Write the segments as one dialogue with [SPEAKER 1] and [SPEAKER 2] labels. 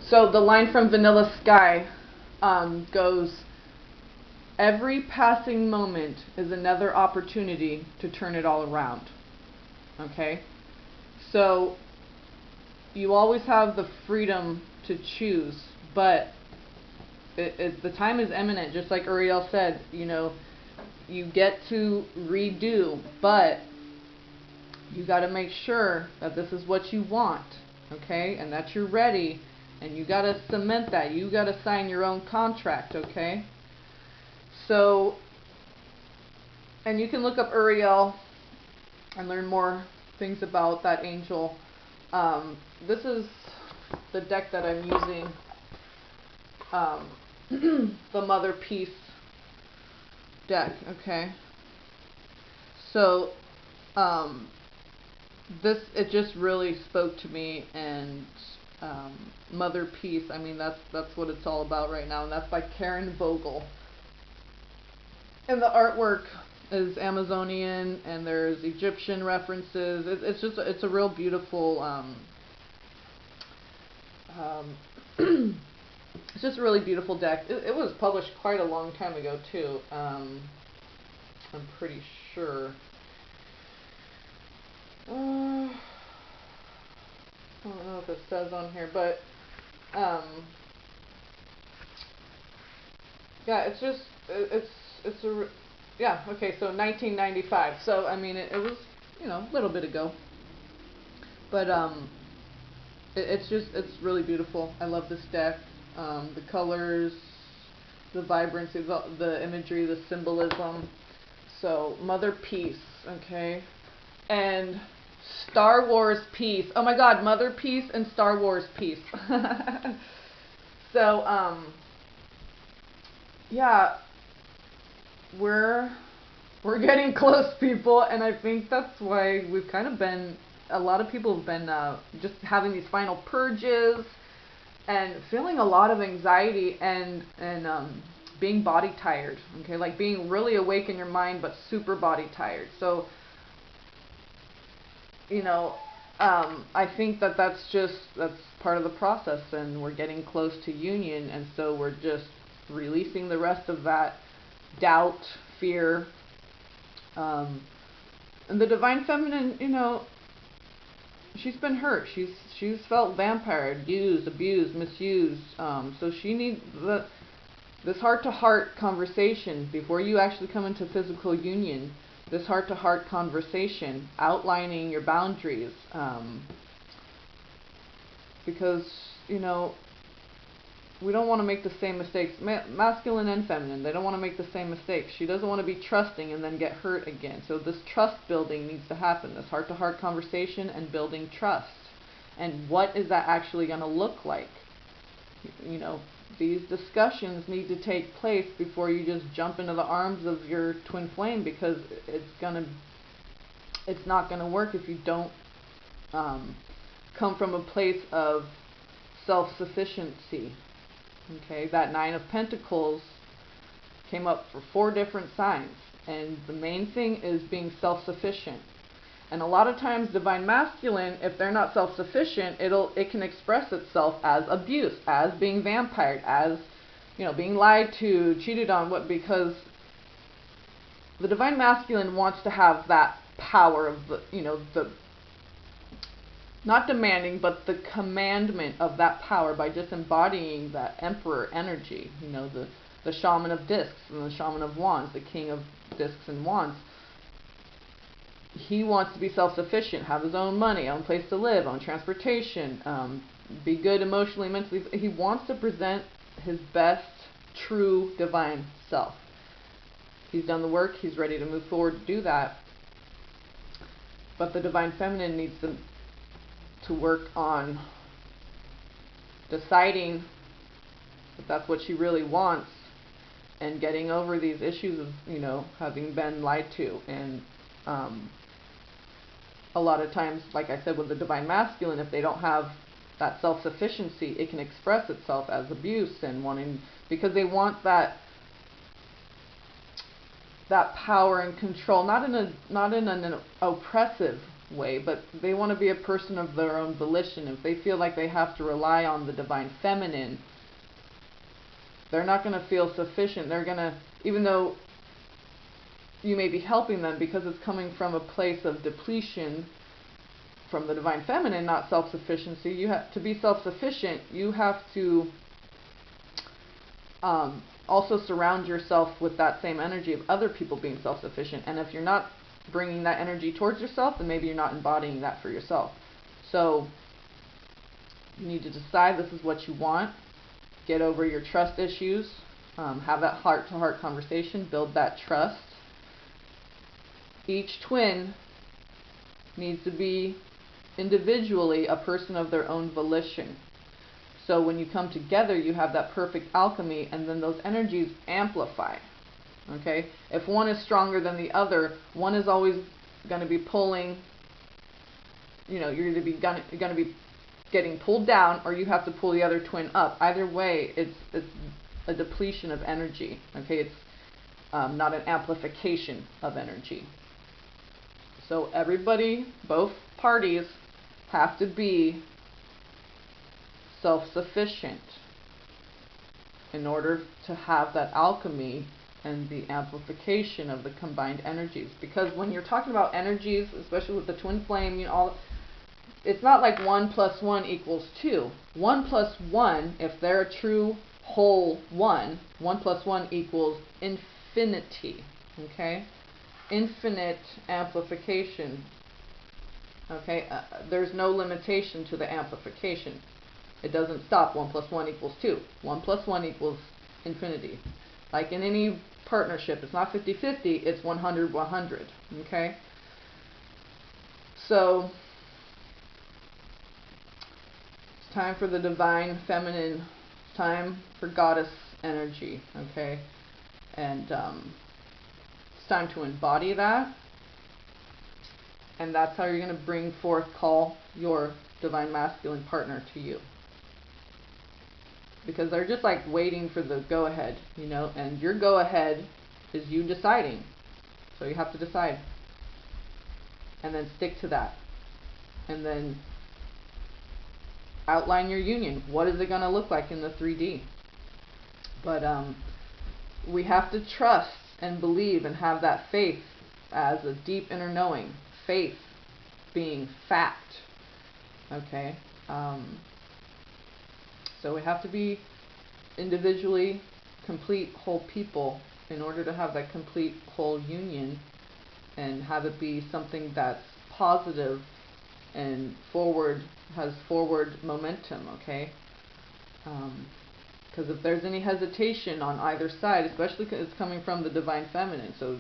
[SPEAKER 1] So the line from Vanilla Sky goes, every passing moment is another opportunity to turn it all around. Okay? So you always have the freedom to choose, but the time is imminent, just like Uriel said. You know, you get to redo, but you got to make sure that this is what you want, okay, and that you're ready, and you got to cement that. You got to sign your own contract, okay? So, and you can look up Uriel and learn more things about that angel. This is the deck that I'm using, the Motherpeace deck, okay? So, it just really spoke to me, and Motherpeace, I mean, that's what it's all about right now, and that's by Karen Vogel. And the artwork is Amazonian, and there's Egyptian references. It's a real beautiful, it's just a really beautiful deck. It was published quite a long time ago too. I'm pretty sure. I don't know if it says on here, but yeah, yeah, okay, so 1995. So I mean, it was, you know, a little bit ago, but it's really beautiful. I love this deck. The colors, the vibrancy, the imagery, the symbolism. So Motherpeace, okay, and Star Wars Peace. Oh my God, Motherpeace and Star Wars Peace. So yeah, we're getting close, people, and I think that's why we've kind of been, a lot of people have been just having these final purges and feeling a lot of anxiety and being body tired, okay, like being really awake in your mind but super body tired. So, you know, I think that's part of the process, and we're getting close to union, and so we're just releasing the rest of that doubt, fear, and the Divine Feminine, you know, she's been hurt. She's felt vampired, used, abused, misused. So she needs this heart-to-heart conversation before you actually come into physical union. This heart-to-heart conversation, outlining your boundaries, because, you know, we don't want to make the same mistakes. Masculine and feminine, they don't want to make the same mistakes. She doesn't want to be trusting and then get hurt again. So this trust building needs to happen, this heart-to-heart conversation and building trust. And what is that actually going to look like? You know, these discussions need to take place before you just jump into the arms of your twin flame, because it's not going to work if you don't come from a place of self-sufficiency. Okay, that Nine of Pentacles came up for 4 different signs, and the main thing is being self-sufficient. And a lot of times, Divine Masculine, if they're not self-sufficient, it can express itself as abuse, as being vampired, as, you know, being lied to, cheated on, because the Divine Masculine wants to have that power of the, you know, the, not demanding, but the commandment of that power by just embodying that Emperor energy, you know, the Shaman of Discs and the Shaman of Wands, the King of Discs and Wands. He wants to be self-sufficient, have his own money, own place to live, own transportation, be good emotionally, mentally. He wants to present his best, true, divine self. He's done the work. He's ready to move forward to do that. But the Divine Feminine needs to work on deciding if that's what she really wants, and getting over these issues of, you know, having been lied to. And a lot of times, like I said, with the Divine Masculine, if they don't have that self-sufficiency, it can express itself as abuse and wanting, because they want that power and control, not in an oppressive way, but they want to be a person of their own volition. If they feel like they have to rely on the divine feminine, they're not going to feel sufficient. They're going to, even though you may be helping them because it's coming from a place of depletion from the divine feminine, not self-sufficiency. You have to be self-sufficient. You have to also surround yourself with that same energy of other people being self-sufficient. And if you're not bringing that energy towards yourself, then maybe you're not embodying that for yourself. So you need to decide this is what you want. Get over your trust issues. Have that heart-to-heart conversation. Build that trust. Each twin needs to be individually a person of their own volition. So when you come together, you have that perfect alchemy, and then those energies amplify. Okay? If one is stronger than the other, one is always going to be pulling, you're going to be getting pulled down, or you have to pull the other twin up. Either way, it's a depletion of energy. Okay? It's not an amplification of energy. So everybody, both parties, have to be self-sufficient in order to have that alchemy and the amplification of the combined energies. Because when you're talking about energies, especially with the twin flame, it's not like 1 + 1 = 2. 1 + 1, if they're a true whole 1, 1 + 1 = infinity. Okay? Infinite amplification. Okay? There's no limitation to the amplification. It doesn't stop. 1 + 1 = 2. 1 + 1 = infinity. Like in any partnership, it's not 50-50, it's 100-100. Okay? So it's time for the divine feminine. It's time for goddess energy. Okay? And it's time to embody that. And that's how you're going to call your divine masculine partner to you. Because they're just like waiting for the go-ahead, and your go-ahead is you deciding. So you have to decide. And then stick to that. And then outline your union. What is it going to look like in the 3D? But we have to trust and believe and have that faith as a deep inner knowing. Faith being fact. Okay? So we have to be individually complete whole people in order to have that complete whole union and have it be something that's positive and has forward momentum, okay? Because if there's any hesitation on either side, especially because it's coming from the divine feminine, so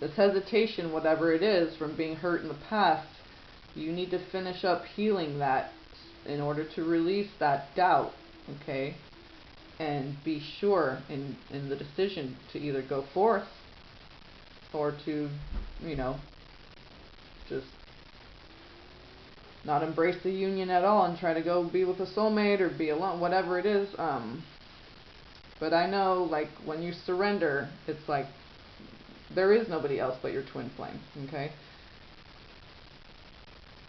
[SPEAKER 1] this hesitation, whatever it is, from being hurt in the past, you need to finish up healing that in order to release that doubt, okay? And be sure in the decision to either go forth or to, just not embrace the union at all and try to go be with a soulmate or be alone, whatever it is. But I know, like, when you surrender, it's like there is nobody else but your twin flame, okay?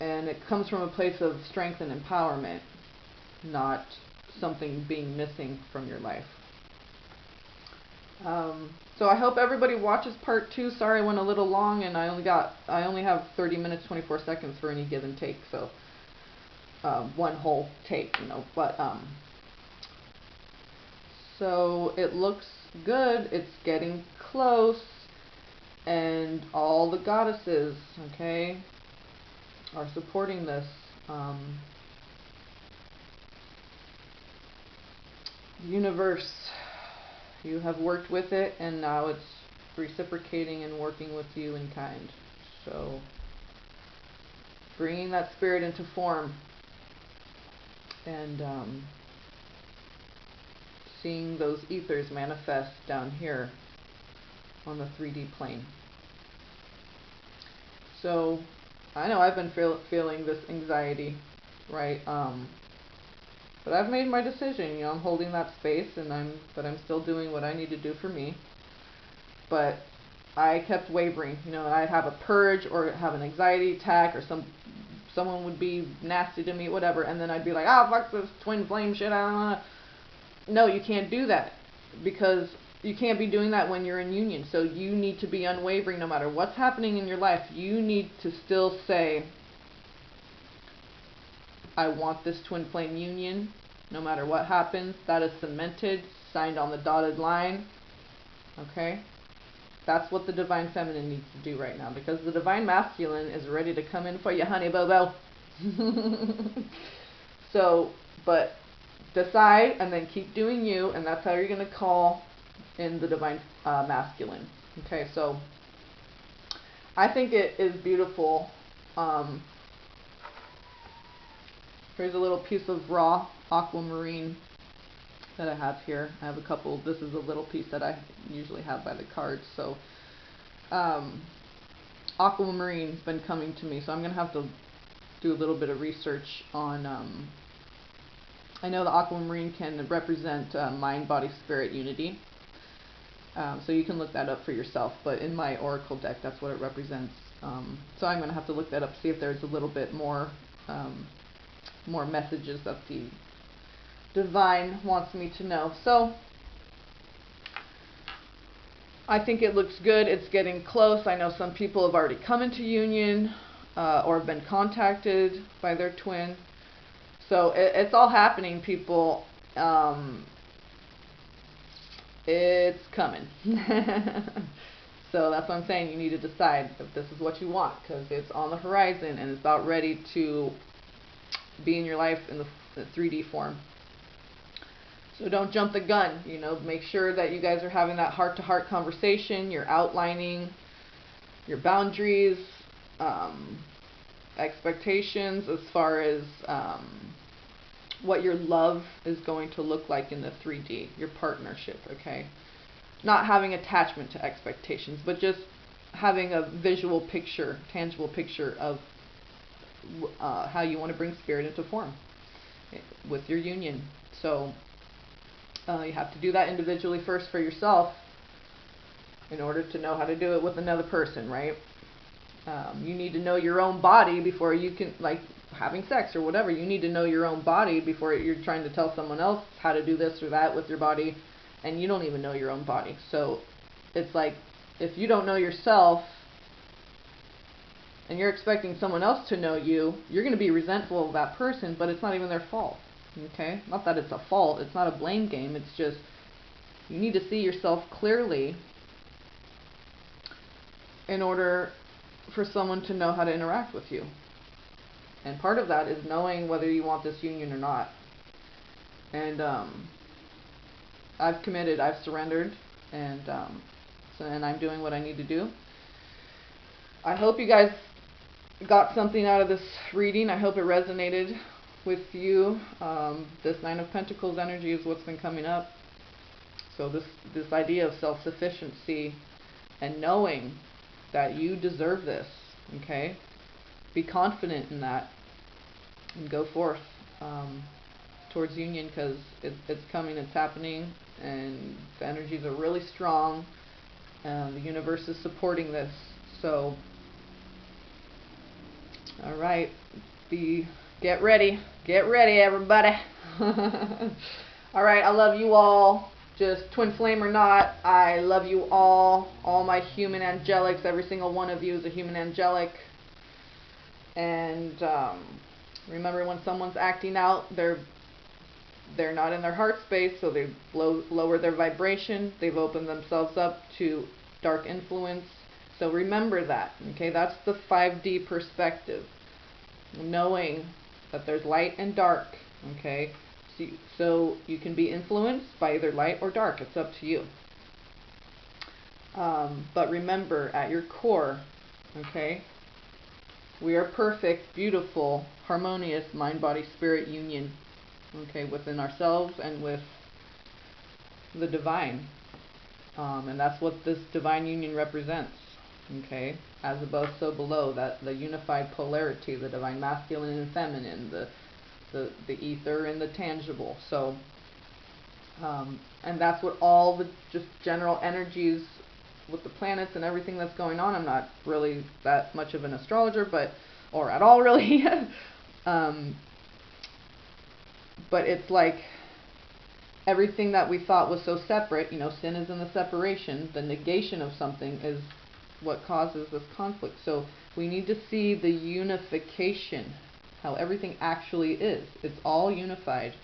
[SPEAKER 1] And it comes from a place of strength and empowerment, not something being missing from your life. So I hope everybody watches part 2. Sorry I went a little long, and I only have 30 minutes 24 seconds for any give and take. So one whole take, But so it looks good. It's getting close, and all the goddesses, okay, are supporting this. Universe, you have worked with it, and now it's reciprocating and working with you in kind. So bringing that spirit into form and seeing those ethers manifest down here on the 3D plane. So I know I've been feeling this anxiety, right? But I've made my decision. I'm holding that space, and I'm still doing what I need to do for me. But I kept wavering. You know, I'd have a purge or have an anxiety attack, or someone would be nasty to me, whatever, and then I'd be like, oh, fuck this twin flame shit, I don't wanna. No, you can't do that, because you can't be doing that when you're in union. So you need to be unwavering no matter what's happening in your life. You need to still say, I want this twin flame union no matter what happens. That is cemented, signed on the dotted line. Okay? That's what the divine feminine needs to do right now, because the divine masculine is ready to come in for you, honey bobo. So, but decide and then keep doing you, and that's how you're going to call in the divine masculine. Okay, so I think it is beautiful. Here's a little piece of raw aquamarine that I have here. I have a couple. This is a little piece that I usually have by the cards. So aquamarine's been coming to me, so I'm going to have to do a little bit of research on I know the aquamarine can represent mind, body, spirit unity. So you can look that up for yourself, but in my oracle deck, that's what it represents. So I'm going to have to look that up, see if there's a little bit more more messages that the divine wants me to know. So I think it looks good. It's getting close. I know some people have already come into union or have been contacted by their twin. So it's all happening, people. It's coming. So that's what I'm saying. You need to decide if this is what you want, because it's on the horizon and it's about ready to be in your life in the 3D form. So don't jump the gun. You know, make sure that you guys are having that heart-to-heart conversation. You're outlining your boundaries, expectations as far as what your love is going to look like in the 3D, your partnership, okay? Not having attachment to expectations, but just having a visual picture, tangible picture of how you want to bring spirit into form with your union. So you have to do that individually first for yourself in order to know how to do it with another person, right? You need to know your own body before you can, like having sex or whatever, you need to know your own body before you're trying to tell someone else how to do this or that with your body, and you don't even know your own body. So it's like, if you don't know yourself and you're expecting someone else to know you, you're going to be resentful of that person, but it's not even their fault. Okay? Not that it's a fault, it's not a blame game, it's just you need to see yourself clearly in order for someone to know how to interact with you. And part of that is knowing whether you want this union or not. And I've committed, I've surrendered, and and I'm doing what I need to do. I hope you guys got something out of this reading. I hope it resonated with you. This Nine of Pentacles energy is what's been coming up. So this idea of self-sufficiency and knowing that you deserve this, okay? Be confident in that and go forth towards union, because it's coming, it's happening, and the energies are really strong, and the universe is supporting this. So alright, get ready everybody. Alright, I love you all, just twin flame or not, I love you all my human angelics. Every single one of you is a human angelic. And remember, when someone's acting out, they're not in their heart space, so they lower their vibration. They've opened themselves up to dark influence. So remember that, okay? That's the 5D perspective, knowing that there's light and dark, okay? So you can be influenced by either light or dark. It's up to you. But remember, at your core, okay, we are perfect, beautiful, harmonious mind, body, spirit union, okay, within ourselves and with the divine. And that's what this divine union represents, okay? As above, so below, that the unified polarity, the divine masculine and feminine, the ether and the tangible. So, and that's what all the just general energies with the planets and everything that's going on. I'm not really that much of an astrologer, or at all really. But it's like everything that we thought was so separate, sin is in the separation. The negation of something is what causes this conflict. So we need to see the unification, how everything actually is. It's all unified.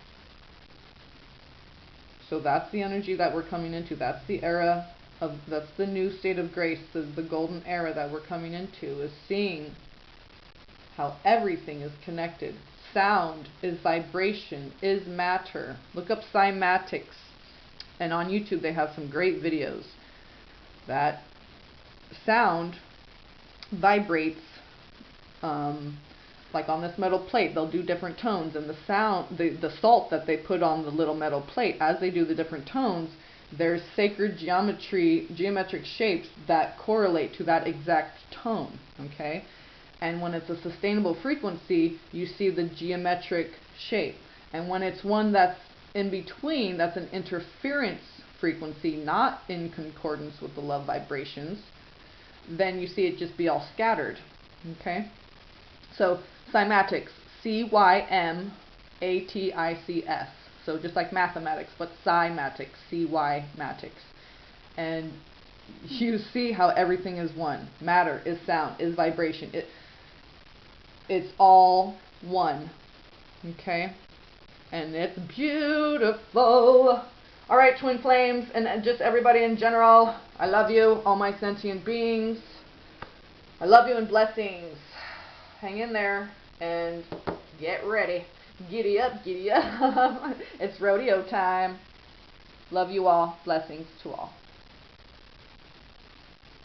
[SPEAKER 1] So that's the energy that we're coming into. That's the era that's the new state of grace, the golden era that we're coming into, is seeing how everything is connected. Sound is vibration, is matter. Look up cymatics. And on YouTube they have some great videos. That sound vibrates, like on this metal plate, they'll do different tones, and the sound, the salt that they put on the little metal plate, as they do the different tones, there's sacred geometric shapes that correlate to that exact tone, okay? And when it's a sustainable frequency, you see the geometric shape. And when it's one that's in between, that's an interference frequency, not in concordance with the love vibrations, then you see it just be all scattered, okay? So cymatics, cymatics. So just like mathematics, but cymatics, cymatics. And you see how everything is one. Matter is sound, is vibration. It's all one, okay? And it's beautiful. All right, twin flames, and just everybody in general, I love you, all my sentient beings. I love you and blessings. Hang in there and get ready. Giddy up, giddy up. It's rodeo time. Love you all. Blessings to all.